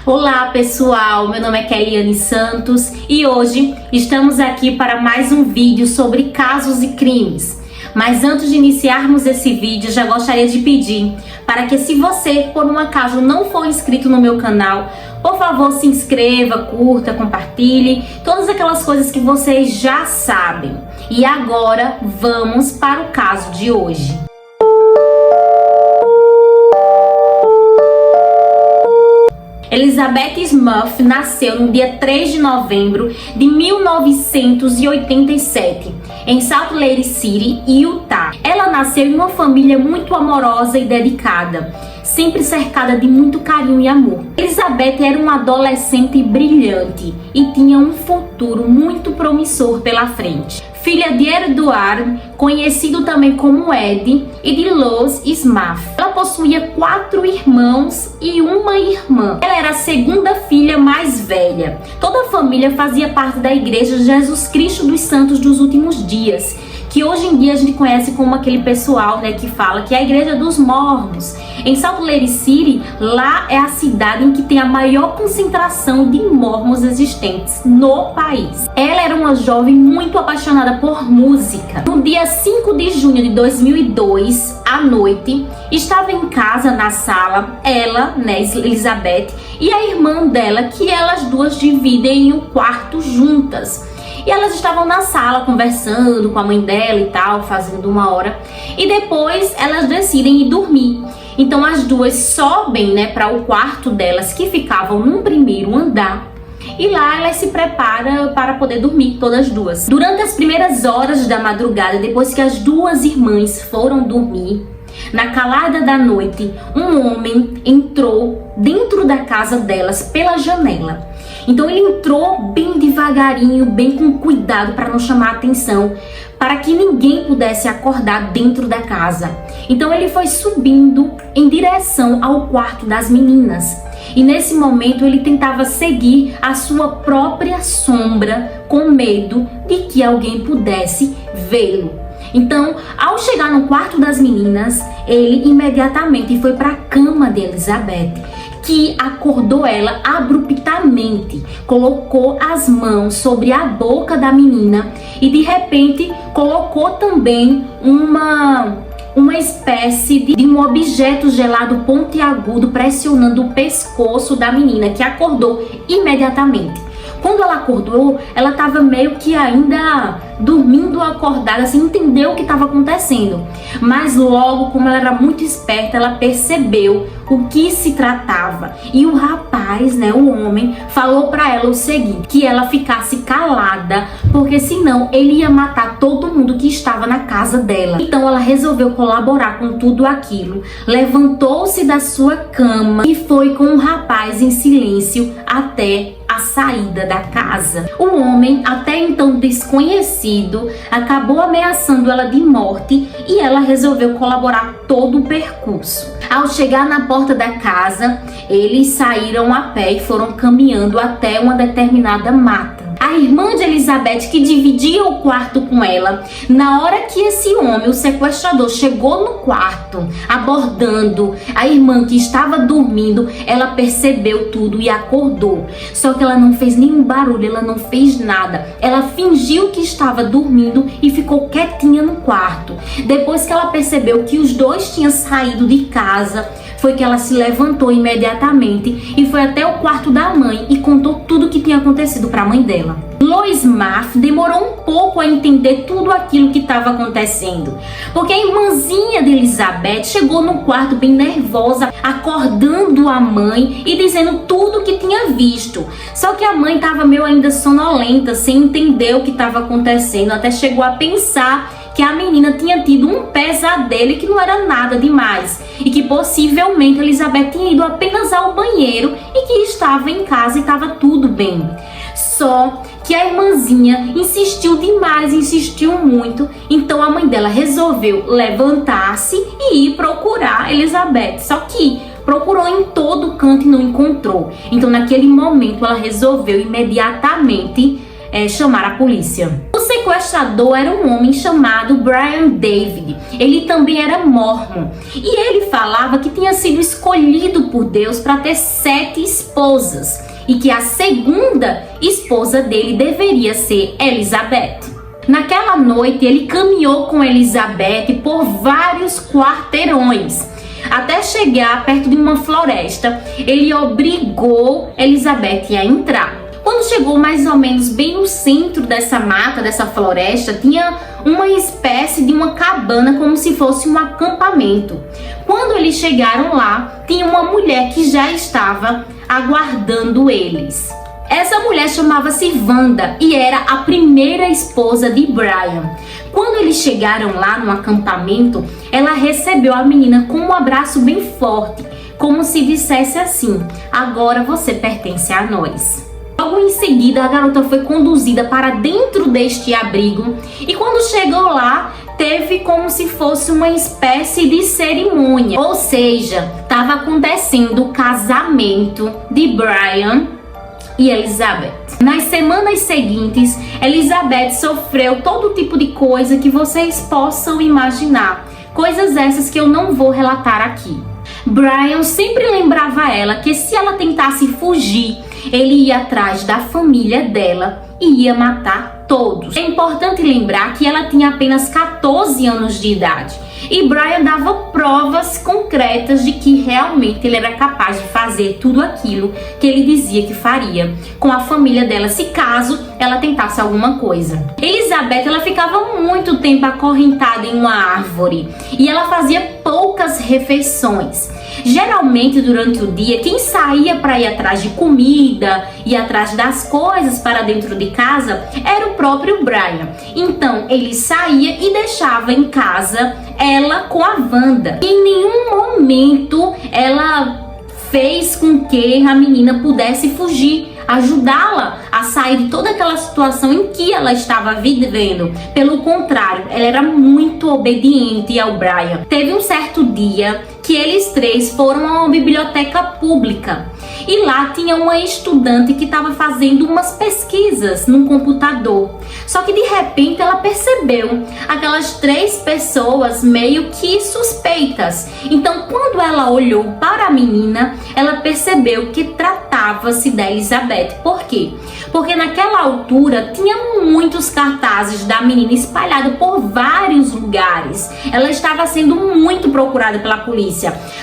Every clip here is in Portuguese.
Olá pessoal, meu nome é Keliane Santos e hoje estamos aqui para mais um vídeo sobre casos e crimes. Mas antes de iniciarmos esse vídeo, já gostaria de pedir para que, se você por um acaso não for inscrito no meu canal, por favor se inscreva, curta, compartilhe, todas aquelas coisas que vocês já sabem. E agora vamos para o caso de hoje. Elizabeth Smurf nasceu no dia 3 de novembro de 1987, em Salt Lake City, Utah. Ela nasceu em uma família muito amorosa e dedicada, sempre cercada de muito carinho e amor. Elizabeth era uma adolescente brilhante e tinha um futuro muito promissor pela frente. Filha de Edward, conhecido também como Ed, e de Lois Smurf. Ela possuía 4 irmãos e uma irmã. Ela era a segunda filha mais velha. Toda a família fazia parte da Igreja Jesus Cristo dos Santos dos Últimos Dias, que hoje em dia a gente conhece como aquele pessoal, que fala que é a Igreja dos Mormons. Em Salt Lake City, lá é a cidade em que tem a maior concentração de mormons existentes no país. Ela era uma jovem muito apaixonada por música. No dia 5 de junho de 2002, à noite, estava em casa na sala, ela, Elizabeth, e a irmã dela, que elas duas dividem o quarto juntas. E elas estavam na sala conversando com a mãe dela e tal, fazendo uma hora. E depois elas decidem ir dormir. Então as duas sobem, para o quarto delas, que ficavam num primeiro andar. E lá elas se preparam para poder dormir, todas duas. Durante as primeiras horas da madrugada, depois que as duas irmãs foram dormir, na calada da noite, um homem entrou dentro da casa delas pela janela. Então ele entrou bem devagarinho, bem com cuidado para não chamar a atenção, para que ninguém pudesse acordar dentro da casa. Então ele foi subindo em direção ao quarto das meninas. E nesse momento ele tentava seguir a sua própria sombra, com medo de que alguém pudesse vê-lo. Então, ao chegar no quarto das meninas, ele imediatamente foi para a cama de Elizabeth, que acordou ela abruptamente, colocou as mãos sobre a boca da menina e de repente colocou também uma espécie de um objeto gelado pontiagudo pressionando o pescoço da menina, que acordou imediatamente. Quando ela acordou, ela estava meio que ainda dormindo acordada, sem entender o que estava acontecendo. Mas logo, como ela era muito esperta, ela percebeu o que se tratava. E o rapaz, o homem, falou para ela o seguinte, que ela ficasse calada, porque senão ele ia matar todo mundo que estava na casa dela. Então ela resolveu colaborar com tudo aquilo, levantou-se da sua cama e foi com o rapaz em silêncio até a saída da casa. O homem, até então desconhecido, acabou ameaçando ela de morte e ela resolveu colaborar todo o percurso. Ao chegar na porta da casa, eles saíram a pé e foram caminhando até uma determinada mata. A irmã de Elizabeth, que dividia o quarto com ela, na hora que esse homem, o sequestrador, chegou no quarto, abordando a irmã que estava dormindo, ela percebeu tudo e acordou. Só que ela não fez nenhum barulho, ela não fez nada. Ela fingiu que estava dormindo e ficou quietinha no quarto. Depois que ela percebeu que os dois tinham saído de casa, foi que ela se levantou imediatamente e foi até o quarto da mãe e contou tudo o que tinha acontecido para a mãe dela. Lois Smurf demorou um pouco a entender tudo aquilo que estava acontecendo, porque a irmãzinha de Elizabeth chegou no quarto bem nervosa, acordando a mãe e dizendo tudo o que tinha visto. Só que a mãe estava meio ainda sonolenta, sem entender o que estava acontecendo, até chegou a pensar que a menina tinha tido um pesadelo e que não era nada demais, e que possivelmente Elizabeth tinha ido apenas ao banheiro e que estava em casa e estava tudo bem. Só que a irmãzinha insistiu demais, insistiu muito, então a mãe dela resolveu levantar-se e ir procurar Elizabeth. Só que procurou em todo canto e não encontrou. Então naquele momento ela resolveu imediatamente chamar a polícia. O sequestrador era um homem chamado Brian David. Ele também era mórmon e ele falava que tinha sido escolhido por Deus para ter 7 esposas e que a segunda esposa dele deveria ser Elizabeth. Naquela noite ele caminhou com Elizabeth por vários quarteirões até chegar perto de uma floresta. Ele obrigou Elizabeth a entrar. Quando chegou mais ou menos bem no centro dessa mata, dessa floresta, tinha uma espécie de uma cabana, como se fosse um acampamento. Quando eles chegaram lá, tinha uma mulher que já estava aguardando eles. Essa mulher chamava-se Wanda e era a primeira esposa de Brian. Quando eles chegaram lá no acampamento, ela recebeu a menina com um abraço bem forte, como se dissesse assim: agora você pertence a nós. Logo em seguida, a garota foi conduzida para dentro deste abrigo e quando chegou lá, teve como se fosse uma espécie de cerimônia. Ou seja, estava acontecendo o casamento de Brian e Elizabeth. Nas semanas seguintes, Elizabeth sofreu todo tipo de coisa que vocês possam imaginar. Coisas essas que eu não vou relatar aqui. Brian sempre lembrava ela que se ela tentasse fugir, ele ia atrás da família dela e ia matar todos. É importante lembrar que ela tinha apenas 14 anos de idade e Brian dava provas concretas de que realmente ele era capaz de fazer tudo aquilo que ele dizia que faria com a família dela se caso ela tentasse alguma coisa. Elizabeth, ela ficava muito tempo acorrentada em uma árvore e ela fazia poucas refeições. Geralmente durante o dia, quem saía para ir atrás de comida e atrás das coisas para dentro de casa era o próprio Brian. Então ele saía e deixava em casa ela com a Wanda. Em nenhum momento ela fez com que a menina pudesse fugir, ajudá-la a sair de toda aquela situação em que ela estava vivendo. Pelo contrário, ela era muito obediente ao Brian. Teve um certo dia que eles três foram a uma biblioteca pública e lá tinha uma estudante que estava fazendo umas pesquisas num computador. Só que de repente ela percebeu aquelas 3 pessoas meio que suspeitas. Então quando ela olhou para a menina, ela percebeu que tratava-se da Elizabeth. Por quê? Porque naquela altura tinha muitos cartazes da menina espalhados por vários lugares. Ela estava sendo muito procurada pela polícia.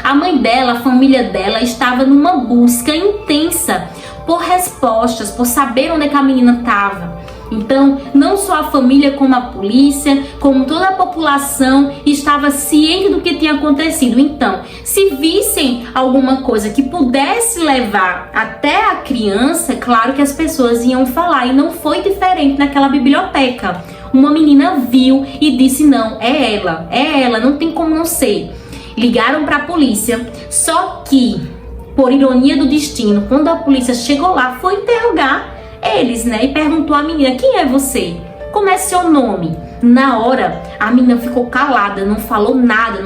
A mãe dela, a família dela estava numa busca intensa por respostas, por saber onde é que a menina estava. Então, não só a família como a polícia, como toda a população estava ciente do que tinha acontecido. Então, se vissem alguma coisa que pudesse levar até a criança, claro que as pessoas iam falar. E não foi diferente naquela biblioteca. Uma menina viu e disse: não, é ela, não tem como não ser. Ligaram para a polícia, só que, por ironia do destino, quando a polícia chegou lá, foi interrogar eles, né? E perguntou à menina: quem é você? Como é seu nome? Na hora, a menina ficou calada, não falou nada.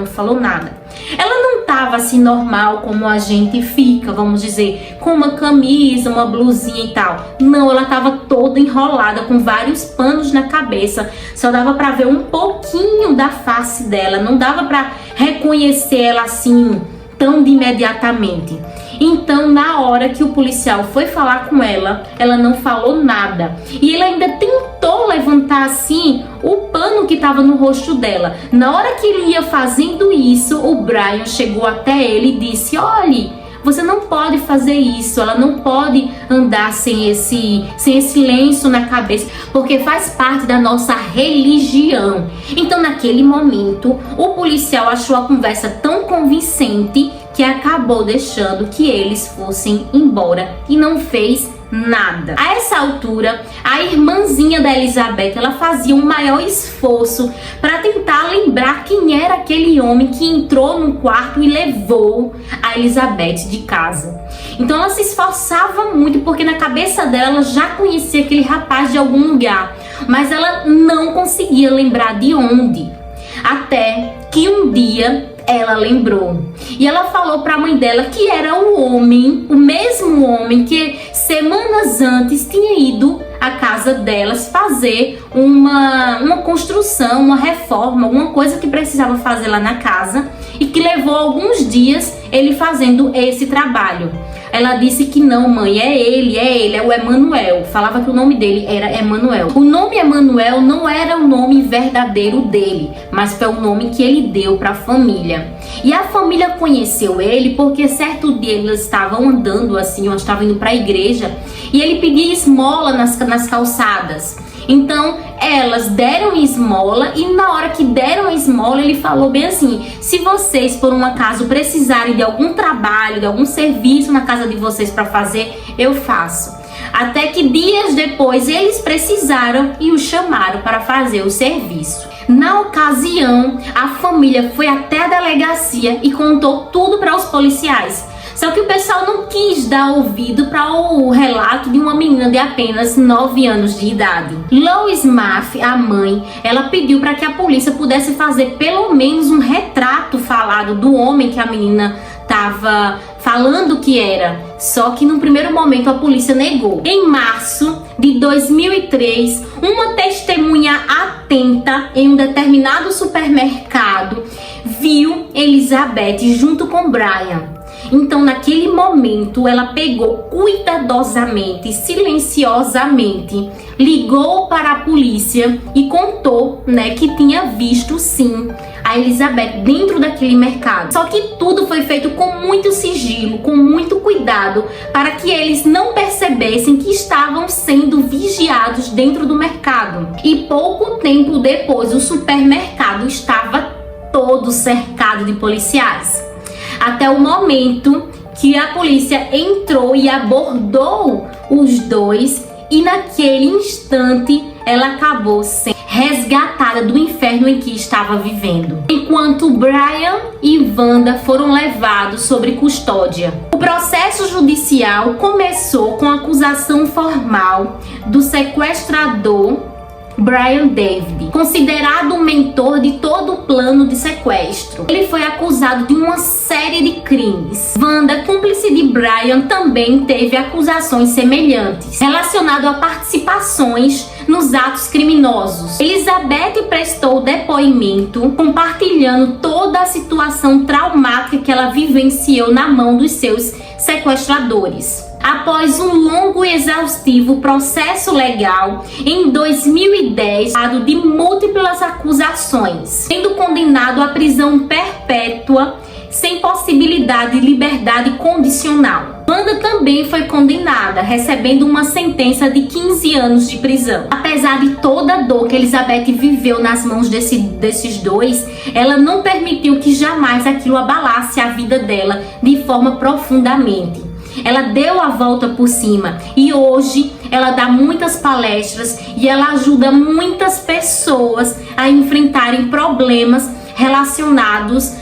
Ela não estava assim normal como a gente fica, vamos dizer, com uma camisa, uma blusinha e tal. Não, ela estava toda enrolada, com vários panos na cabeça. Só dava para ver um pouquinho da face dela, não dava para reconhecer ela assim tão de imediatamente. Então, na hora que o policial foi falar com ela, ela não falou nada. E ele ainda tentou levantar assim o pano que estava no rosto dela. Na hora que ele ia fazendo isso, o Brian chegou até ele e disse: olhe, você não pode fazer isso, ela não pode andar sem esse lenço na cabeça, porque faz parte da nossa religião. Então, naquele momento, o policial achou a conversa tão convincente que acabou deixando que eles fossem embora e não fez nada. A essa altura, a irmãzinha da Elizabeth, ela fazia um maior esforço para tentar lembrar quem era aquele homem que entrou no quarto e levou a Elizabeth de casa. Então ela se esforçava muito, porque na cabeça dela ela já conhecia aquele rapaz de algum lugar, mas ela não conseguia lembrar de onde. Até que um dia ela lembrou e ela falou para a mãe dela que era o mesmo homem que semanas antes tinha ido à casa casa delas fazer uma construção, uma reforma, alguma coisa que precisava fazer lá na casa e que levou alguns dias ele fazendo esse trabalho. Ela disse que não, mãe, é ele, é o Emanuel. Falava que o nome dele era Emanuel. O nome Emanuel não era o nome verdadeiro dele, mas foi o nome que ele deu para a família. E a família conheceu ele porque certo dia eles estavam andando assim, ou estavam indo para a igreja, e ele pedia esmola nas calçadas. Então elas deram esmola, e na hora que deram a esmola ele falou bem assim: se vocês por um acaso precisarem de algum trabalho, de algum serviço na casa de vocês para fazer, eu faço. Até que dias depois eles precisaram e o chamaram para fazer o serviço. Na ocasião, a família foi até a delegacia e contou tudo para os policiais. Só que o pessoal não quis dar ouvido para o relato de uma menina de apenas 9 anos de idade. Lois Maff, a mãe, ela pediu para que a polícia pudesse fazer pelo menos um retrato falado do homem que a menina estava falando que era. Só que no primeiro momento a polícia negou. Em março de 2003, uma testemunha atenta em um determinado supermercado viu Elizabeth junto com Brian. Então, naquele momento, ela pegou cuidadosamente, silenciosamente, ligou para a polícia e contou, que tinha visto sim a Elizabeth dentro daquele mercado. Só que tudo foi feito com muito sigilo, com muito cuidado, para que eles não percebessem que estavam sendo vigiados dentro do mercado. E pouco tempo depois, o supermercado estava todo cercado de policiais. Até o momento que a polícia entrou e abordou os dois, e naquele instante ela acabou sendo resgatada do inferno em que estava vivendo. Enquanto Brian e Wanda foram levados sob custódia. O processo judicial começou com a acusação formal do sequestrador Brian David, considerado o mentor de todo o plano de sequestro. Ele foi acusado de uma série de crimes. Wanda, cúmplice de Brian, também teve acusações semelhantes, relacionado a participações nos atos criminosos. Elizabeth prestou depoimento, compartilhando toda a situação traumática que ela vivenciou na mão dos seus sequestradores. Após um longo e exaustivo processo legal, em 2010, de múltiplas acusações, sendo condenado à prisão perpétua sem possibilidade de liberdade condicional. Wanda também foi condenada, recebendo uma sentença de 15 anos de prisão. Apesar de toda a dor que Elizabeth viveu nas mãos desses dois, ela não permitiu que jamais aquilo abalasse a vida dela de forma profundamente. Ela deu a volta por cima e hoje ela dá muitas palestras e ela ajuda muitas pessoas a enfrentarem problemas relacionados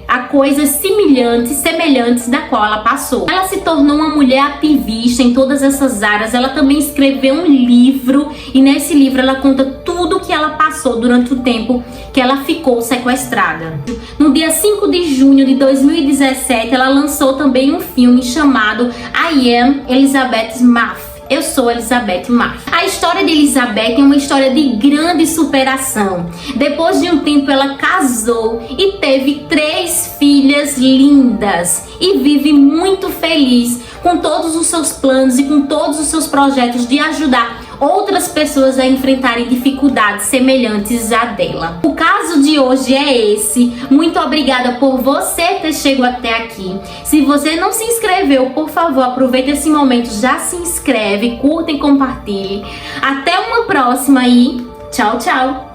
a coisas semelhantes da qual ela passou. Ela se tornou uma mulher ativista em todas essas áreas. Ela também escreveu um livro e nesse livro ela conta tudo o que ela passou durante o tempo que ela ficou sequestrada. No dia 5 de junho de 2017, ela lançou também um filme chamado I Am Elizabeth Maff. Eu sou Elizabeth Maff. A história de Elizabeth é uma história de grande superação. Depois de um tempo ela casou e teve 3 filhas lindas e vive muito feliz com todos os seus planos e com todos os seus projetos de ajudar outras pessoas a enfrentarem dificuldades semelhantes à dela. O caso de hoje é esse. Muito obrigada por você ter chegado até aqui. Se você não se inscreveu, por favor, aproveite esse momento, já se inscreve, curta e compartilhe. Até uma próxima e tchau, tchau!